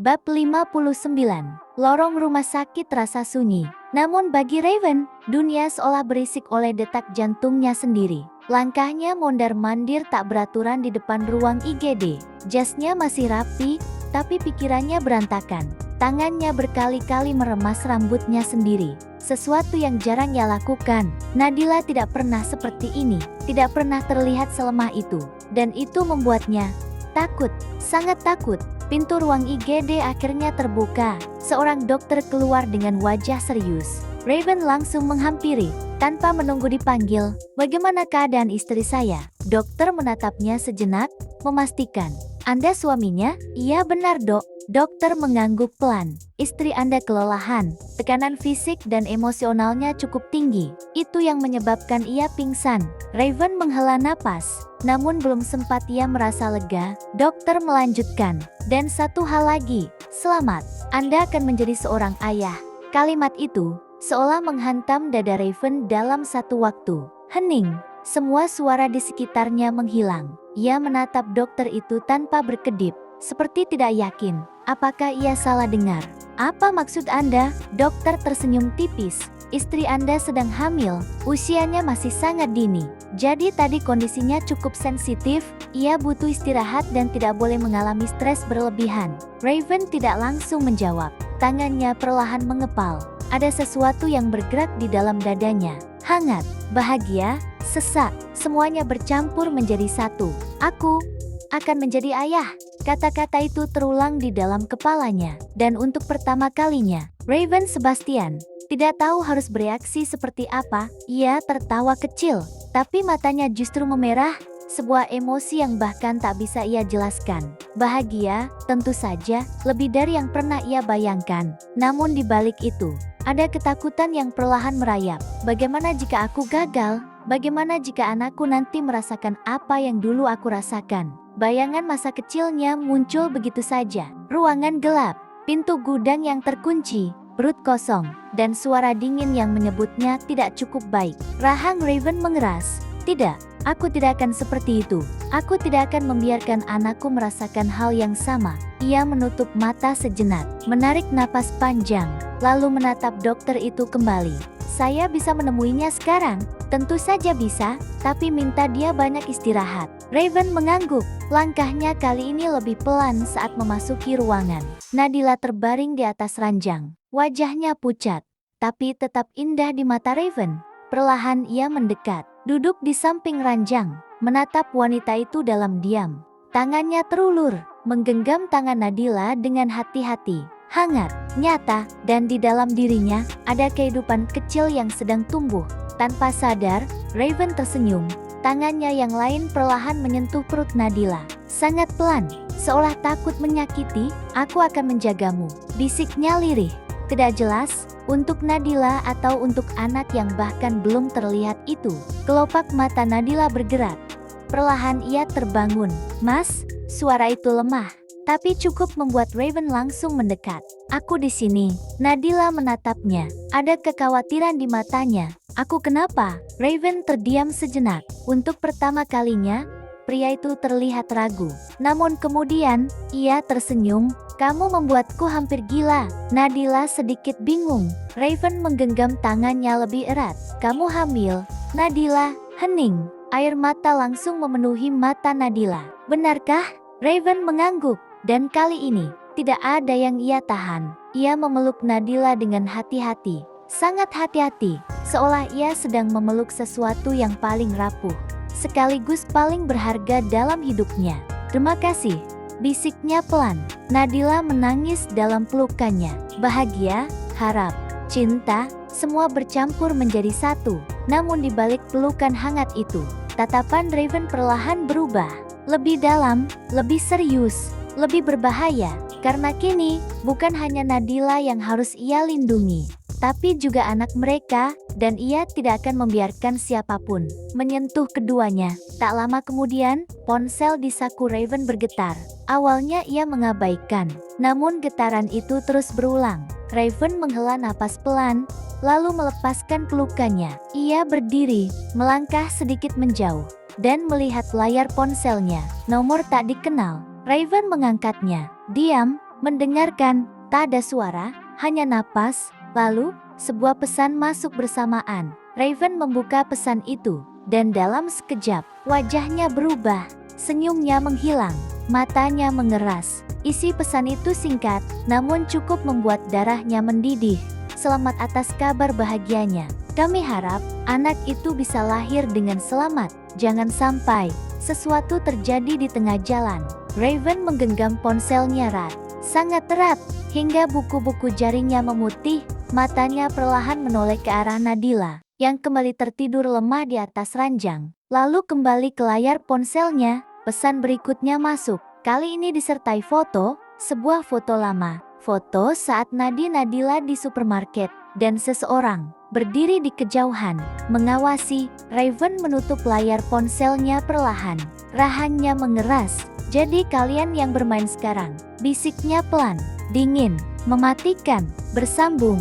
Bab 59. Lorong rumah sakit terasa sunyi. Namun bagi Raven, dunia seolah berisik oleh detak jantungnya sendiri. Langkahnya mondar-mandir tak beraturan di depan ruang IGD. Jasnya masih rapi, tapi pikirannya berantakan. Tangannya berkali-kali meremas rambutnya sendiri. Sesuatu yang jarang ia lakukan. Nadila tidak pernah seperti ini. Tidak pernah terlihat selemah itu. Dan itu membuatnya takut, sangat takut. Pintu ruang IGD akhirnya terbuka. Seorang dokter keluar dengan wajah serius. Raven langsung menghampiri, tanpa menunggu dipanggil. "Bagaimana keadaan istri saya?" Dokter menatapnya sejenak, memastikan. "Anda suaminya?" "Iya benar dok." Dokter mengangguk pelan. "Istri Anda kelelahan, tekanan fisik dan emosionalnya cukup tinggi. Itu yang menyebabkan ia pingsan." Raven menghela napas, namun belum sempat ia merasa lega. Dokter melanjutkan, "Dan satu hal lagi, selamat. Anda akan menjadi seorang ayah." Kalimat itu seolah menghantam dada Raven dalam satu waktu. Hening, semua suara di sekitarnya menghilang. Ia menatap dokter itu tanpa berkedip, seperti tidak yakin. Apakah ia salah dengar? "Apa maksud Anda?" Dokter tersenyum tipis. "Istri Anda sedang hamil, usianya masih sangat dini. Jadi tadi kondisinya cukup sensitif, ia butuh istirahat dan tidak boleh mengalami stres berlebihan." Raven tidak langsung menjawab. Tangannya perlahan mengepal. Ada sesuatu yang bergerak di dalam dadanya. Hangat, bahagia, sesak, semuanya bercampur menjadi satu. "Aku akan menjadi ayah." Kata-kata itu terulang di dalam kepalanya. Dan untuk pertama kalinya, Raven Sebastian tidak tahu harus bereaksi seperti apa. Ia tertawa kecil, tapi matanya justru memerah, sebuah emosi yang bahkan tak bisa ia jelaskan. Bahagia, tentu saja, lebih dari yang pernah ia bayangkan. Namun di balik itu, ada ketakutan yang perlahan merayap. Bagaimana jika aku gagal? Bagaimana jika anakku nanti merasakan apa yang dulu aku rasakan? Bayangan masa kecilnya muncul begitu saja. Ruangan gelap, pintu gudang yang terkunci, perut kosong, dan suara dingin yang menyebutnya tidak cukup baik. Rahang Raven mengeras. "Tidak, aku tidak akan seperti itu. Aku tidak akan membiarkan anakku merasakan hal yang sama." Ia menutup mata sejenak, menarik napas panjang, lalu menatap dokter itu kembali. "Saya bisa menemuinya sekarang?" "Tentu saja bisa, tapi minta dia banyak istirahat." Raven mengangguk. Langkahnya kali ini lebih pelan saat memasuki ruangan. Nadila terbaring di atas ranjang. Wajahnya pucat, tapi tetap indah di mata Raven. Perlahan ia mendekat, duduk di samping ranjang, menatap wanita itu dalam diam. Tangannya terulur, menggenggam tangan Nadila dengan hati-hati. Hangat, nyata, dan di dalam dirinya ada kehidupan kecil yang sedang tumbuh. Tanpa sadar, Raven tersenyum. Tangannya yang lain perlahan menyentuh perut Nadila. Sangat pelan, seolah takut menyakiti. "Aku akan menjagamu," bisiknya lirih. Tidak jelas, untuk Nadila atau untuk anak yang bahkan belum terlihat itu. Kelopak mata Nadila bergerak. Perlahan ia terbangun. "Mas," suara itu lemah, tapi cukup membuat Raven langsung mendekat. "Aku di sini." Nadila menatapnya. Ada kekhawatiran di matanya. "Aku kenapa?" Raven terdiam sejenak. Untuk pertama kalinya, pria itu terlihat ragu. Namun kemudian, ia tersenyum. "Kamu membuatku hampir gila." Nadila sedikit bingung. Raven menggenggam tangannya lebih erat. "Kamu hamil?" Nadila hening. Air mata langsung memenuhi mata Nadila. "Benarkah?" Raven mengangguk. Dan kali ini, tidak ada yang ia tahan. Ia memeluk Nadila dengan hati-hati. Sangat hati-hati, seolah ia sedang memeluk sesuatu yang paling rapuh, sekaligus paling berharga dalam hidupnya. "Terima kasih," bisiknya pelan. Nadila menangis dalam pelukannya. Bahagia, harap, cinta, semua bercampur menjadi satu. Namun di balik pelukan hangat itu, tatapan Raven perlahan berubah. Lebih dalam, lebih serius, lebih berbahaya. Karena kini, bukan hanya Nadila yang harus ia lindungi, tapi juga anak mereka, dan ia tidak akan membiarkan siapapun menyentuh keduanya. Tak lama kemudian, ponsel di saku Raven bergetar. Awalnya ia mengabaikan, namun getaran itu terus berulang. Raven menghela napas pelan, lalu melepaskan pelukannya. Ia berdiri, melangkah sedikit menjauh, dan melihat layar ponselnya. Nomor tak dikenal. Raven mengangkatnya. Diam, Mendengarkan, tak ada suara, hanya napas. Lalu, sebuah pesan masuk bersamaan. Raven membuka pesan itu, dan dalam sekejap, wajahnya berubah. Senyumnya menghilang, matanya mengeras. Isi pesan itu singkat, namun cukup membuat darahnya mendidih. Selamat atas kabar bahagianya. Kami harap anak itu bisa lahir dengan selamat. Jangan sampai sesuatu terjadi di tengah jalan. Raven menggenggam ponselnya erat, sangat erat, hingga buku-buku jarinya memutih. Matanya perlahan menoleh ke arah Nadila, yang kembali tertidur lemah di atas ranjang. Lalu kembali ke layar ponselnya, pesan berikutnya masuk. Kali ini disertai foto, sebuah foto lama. Foto saat Nadila di supermarket, dan seseorang berdiri di kejauhan, mengawasi. Raven menutup layar ponselnya perlahan. Rahangnya mengeras. Jadi kalian yang bermain sekarang, bisiknya pelan, dingin, mematikan, bersambung.